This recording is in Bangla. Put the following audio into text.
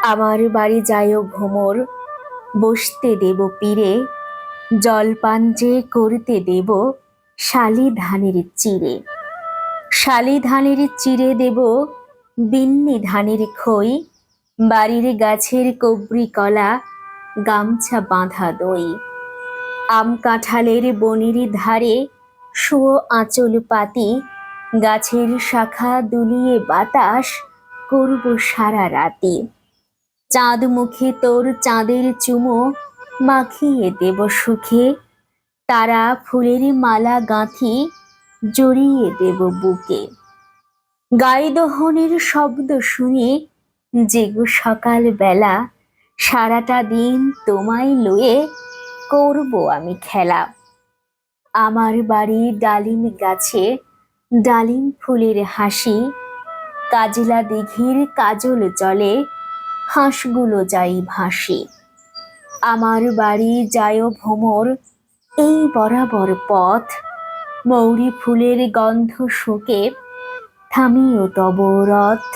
আমার বাড়ি যায়ও ভ্রমর, বসতে দেব পীরে, জলপান যে করতে দেব শালি ধানের চিড়ে। শালি ধানের চিড়ে দেব বিন্নি ধানের খই, বাড়ির গাছের কবরি কলা, গামছা বাঁধা দই। আম কাঁঠালের বনির ধারে শুয়ো আঁচল পাতি, গাছের শাখা দুলিয়ে বাতাস করব সারা রাতি। চাঁদ মুখে তোর চাঁদের চুমো মাখিয়ে দেব সুখে, তারা ফুলের মালা গাঁথি জড়িয়ে দেব বুকে। গাই দহনের শব্দ শুনে জেগো সকাল বেলা, সারাটা দিন তোমায় লয়ে করব আমি খেলা। আমার বাড়ি ডালিম গাছে ডালিম ফুলের হাসি, কাজলা দিঘির কাজল জলে হাঁসগুলো যাই ভাসি। আমার বাড়ি যায় ভ্রমর, এই বরাবর পথ, মৌরি ফুলের গন্ধ শুকে থামিও তব রথ।